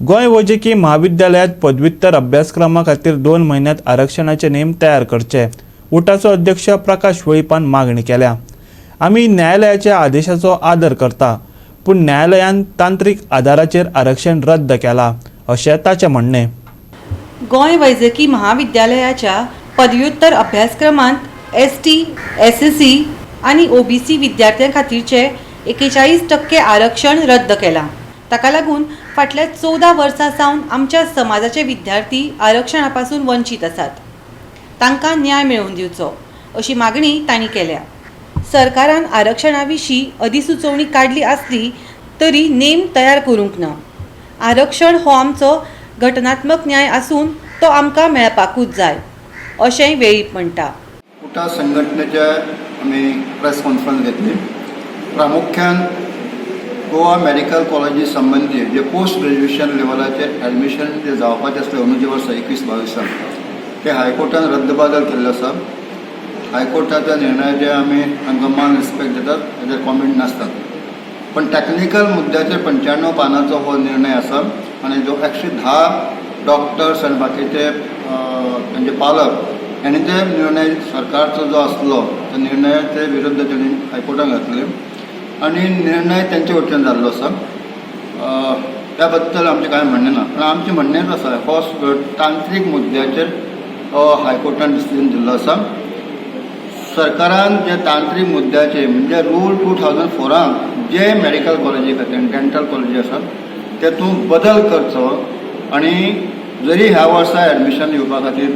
गोंय वैजकी महाविद्यालयात पदव्युत्तर अभ्यासक्रमा खातीर 2 म्हयन्यांत आरक्षणाचे नेम तयार करचे उटाचो अध्यक्ष प्रकाश वळीपान मागणी केल्या। आमी न्यायालयाच्या आदेशाचो आदर करता, पूण न्यायालयान तांत्रीक आधाराचेर आरक्षण रद्द केला अशें ताचें म्हणणें। गोंय वैजकी महाविद्यालयाच्या पदव्युत्तर अभ्यासक्रमांत ST, SSC आनी OBC विद्यार्थ्यां खातीरचे 41% आरक्षण रद्द केलां। ताका लागून फाटल्या 14 वर्सां सावन आमच्या समाजाचे विद्यार्थी आरक्षणा पासून वंचीत आसात। तांकां न्याय मेळोवन दिवचो अशी मागणी तांणी केल्या। सरकारान आरक्षणा विशीं अधिसुचोवणी काडली आसली तरी नेम तयार करूंक ना। आरक्षण हो आमचो घटनात्मक न्याय आसून तो आमकां मेळपाकूच जाय अशेंय वेळीप म्हणटा। उटा संघटनेचे आमी प्रेस कॉन्फरन्स घेतली। प्रामुख्यान गोवा मेडिकल कॉलेजी संबंधी जे पोस्ट ग्रॅज्युएशन लेवलाचे ॲडमिशन जे जावपाचें आसलें अंदूचे वर्सा 21-22 ते हायकोर्टान रद्दबादल केल्लें आसा। हायकोर्टाच्या निर्णयाचे आमी तांकां मान रिस्पेक्ट दितात, ताचेर कॉमेंट नासतात। पण टॅक्निकल मुद्द्याचेर 95 पानांचो हो निर्णय आसा आनी जो 110 डॉक्टर्स आनी बाकीचे तांचे पालक आनी ते निर्णय सरकारचो जो आसलो त्या निर्णयाचे विरुद्ध तेणी हायकोर्टान घातले आनी निर्णय तेंचे वटेन जाल्लो आसा। त्या बद्दल आमचें कांय म्हणणें ना, पण आमचें म्हणणेंच आसा हो तांत्रीक मुद्द्याचेर हायकोर्टान डिसिजन दिल्लो आसा। सरकारान जे तांत्रीक मुद्द्याचे म्हणजे रूल 2004 जे मेडिकल कॉलेजी खातीर डेंटल कॉलेजी आसात तेतूंत बदल करचो आनी जरी ह्या वर्सा ॲडमिशन दिवपा खातीर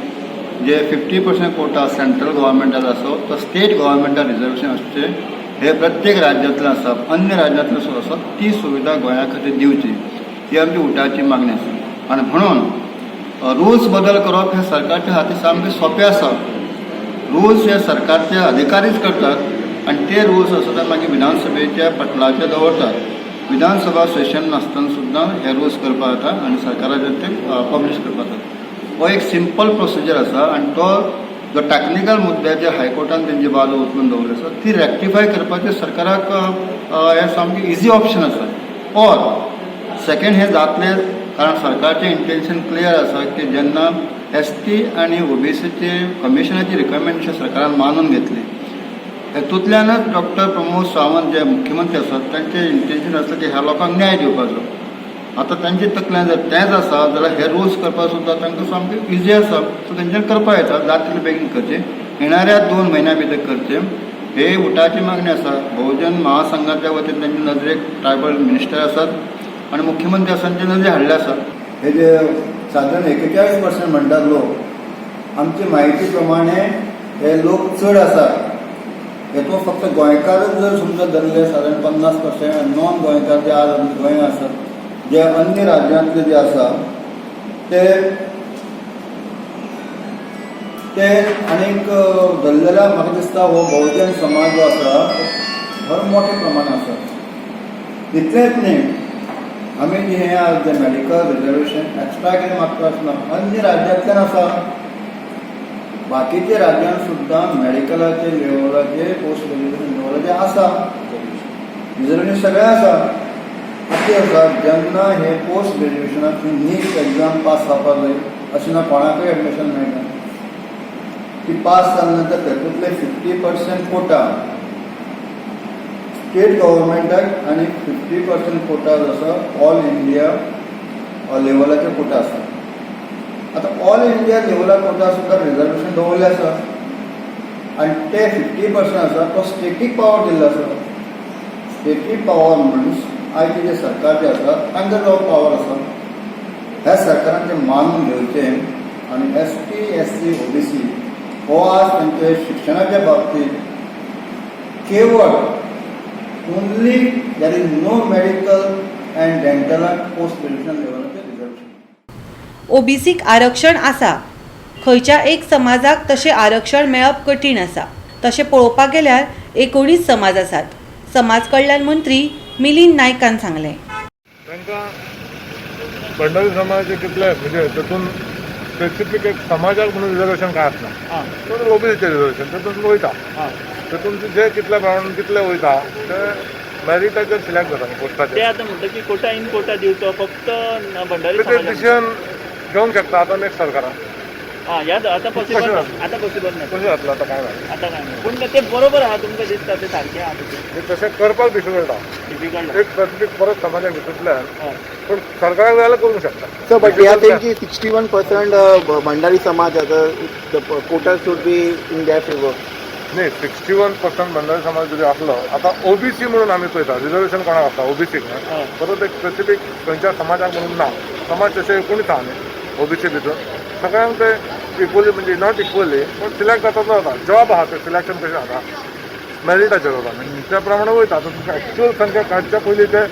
जे 50% कोटा सेंट्रल गव्हर्मेंटात आसो तो स्टेट गव्हर्मेंटात रिजर्वेशन आसचें हे प्रत्येक राज्यांतलें आसा, अन्य राज्यांतलें सुद्दां आसा, ती सुविधा गोंया खातीर दिवची ही आमची उटाची मागणी आसा। आनी म्हणून रुल्स बदल करप हे सरकारच्या हाती सामकें सोंपें आसा। रुल्स हे सरकारचे अधिकारीच करतात आनी ते रुल्स आसा ते मागीर विधानसभेच्या पटलाचेर दवरतात। विधानसभा सेशन नासतना सुद्दां हे रुल्स करपाक जाता आनी सरकाराचेर ते पब्लीश करपाक जाता। हो एक सिंपल प्रोसिजर आसा आनी तो जो टॅक्निकल मुद्द्याचे हायकोर्टान तेंची बाजू उचलून दवरली आसा ती रेक्टिफाय करपाचें सरकाराक हें सामकें इजी ऑप्शन आसा। ऑर सेकेंड हें जातलें कारण सरकारचें इंटेन्शन क्लियर आसा की जेन्ना ST आनी OBCचे कमिशनाची रिकमेंडेशन सरकारान मानून घेतली हेतूंतल्यानच डॉक्टर प्रमोद सावंत जे मुख्यमंत्री आसात तांचें इंटेन्शन आसलें की ह्या लोकांक न्याय दिवपाचो। आतां तांचे तकल्यान जर तेंच आसा जाल्यार हे रुल्स करपाक सुद्दां तांकां सामकें इजी आसा, सो तेंच्यान करपाक येता। जाता तितलें बेगीन करचें, येणाऱ्या 2 म्हयन्या भितर करचें हे उटाची मागणी आसा। बहुजन महासंघाच्या वतीन तांचे नदरेक ट्रायबल मिनिस्टर आसात आनी मुख्यमंत्री आसा तांचे नदरेक हाडले आसा। हे जे सादारण 41% म्हणटात लोक, आमची म्हायती प्रमाणे हे लोक चड आसात। हेतून फक्त गोंयकारच जर समजा धरले सादारण 50% आनी नॉन गोंयकार जे आज गोंया आसात जे अन्य राज्यांतले जे आसा ते आनीक धरलेल्या म्हाका दिसता हो बहुजन समाज जो आसा बरो मोठ्या प्रमाणात आसा। इतलेंच न्ही, आमी हे आज जे मेडिकल रिजर्वेशन एक्स्ट्रा कितें मागता आसना अन्य राज्यांतल्यान आसा। बाकीच्या राज्यांत सुद्दां मेडिकलाचे लेवलाचे पोस्ट ग्रॅज्युएशन लेवलाचे आसा रिजर्वेशन सगळें आसा। अशें आसा जेन्ना हे पोस्ट ग्रॅज्युएशनाक नीट एग्जाम पास जावपाक जाय अशें ना कोणाकूय एडमिशन मेळटा। ती पास जाले नंतर तेतूंतले 50% कोटा स्टेट गव्हर्मेंटाक आनी 50% कोटा जो आसा ऑल इंडिया लेवलाचे कोटा आसा। आतां ऑल इंडिया लेवला कोटा सुद्दां रिजर्वेशन दवरलें आसा आनी ते 50% आसा तो स्टेटीक पावर दिल्लो आसा। स्टेटीक पावर मिन्स आयचे जे सरकार जे आसा तांकां जो पावर आसा ह्या सरकारान तें मानून घेवचें आनी ST, SC, OBC हो आज तांचे शिक्षणाच्या बाबतीत केवळ only there is no medical and डेंटलाक पोस्ट ग्रॅज्युएशन लेवलाचेर रिजर्वेशन। OBCक आरक्षण आसा, खंयच्या एक समाजाक तशें आरक्षण मेळप कठीण आसा। तशें पळोवपाक गेल्यार 19 समाज आसात। समाज कल्याण मंत्री मिलिंद नायकान सांगलें। तांकां भंडारी समाज कितले म्हणजे तातूंत स्पेसिफीक एक समाजाक म्हणून रिजर्वेशन काय आसना, तातूंत OBCचें रिजर्वेशन तातूंत वयता, तातूंत जे कितल्या प्रमाणान कितले वयता ते मेरिटाचेर सिलेक्ट जाता न्ही ते पोस्टाचेर आतां म्हणटा की कोटा इन कोटा दिवचो फक्त भंडारी ते समाजाक. डिसिजन घेवंक शकता आतां नेक्स्ट सरकारान ह्या आतां पॉसिबल कशें ना. जाता? आतां पॉसिबल ना. कशें जातलें आतां काय जालें आतां काय ना. पूण ते बरोबर आहा तुमकां दिसता ते सारकें आहा तुजें हे तशें करपाक डिफिकल्ट आहा डिफिकल्ट. एक स्पेसिफीक परत समाजाक भितूंतल्यान हय. पूण सरकाराक जाय जाल्यार करूंक शकता sir, but they are saying कि 61% Bhandari Samaj the quota should be in their favor. न्ही 61% बंधारी समाज जरी असलो आतां ओबीसी म्हणून आमी पळयता रिजर्वेशन कोणाक आसता ओबीसीक हय. परत एक स्पेसिफीक खंयच्या समाजाक म्हणून ना समाज तशे कोणीच आहा न्ही ओबीसी भितर सगळ्यांक ते इक्वली म्हणजे नॉट इक्वली पण सिलेक्ट जाता तो जाता जॉब आहा ते सिलेक्शन कशें जाता मेरिटाचेर जाता आनी त्या प्रमाणे वयता आतां तुमकां एक्चुअल संख्या काडच्या पयलीं ते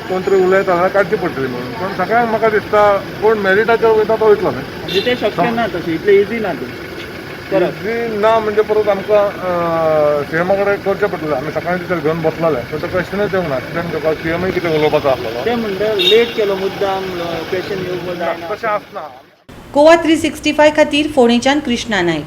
कोण तरी उलयता जाल्यार काडची पडटली म्हणून पण सगळ्यांक म्हाका दिसता कोण मेरिटाचेर वयता तो वयतलो न्ही म्हणजे ते शक्य ना तशें इतलें इजी ना तें करप. इजी ना म्हणजे परत आमकां सीएमा कडेन करचें पडटलें आमी सकाळीं टिचर घेवन बसलेले सो तो क्वेश्चनच येवंक ना कित्याक ताका सीएमय कितें उलोवपाचो आसलेलो ते म्हणटा लेट केलो मुद्दाम क्वेश्चन येवंक जायना. तशें आसना गोवा 365 खातीर फोंडेच्यान कृष्णा नायक.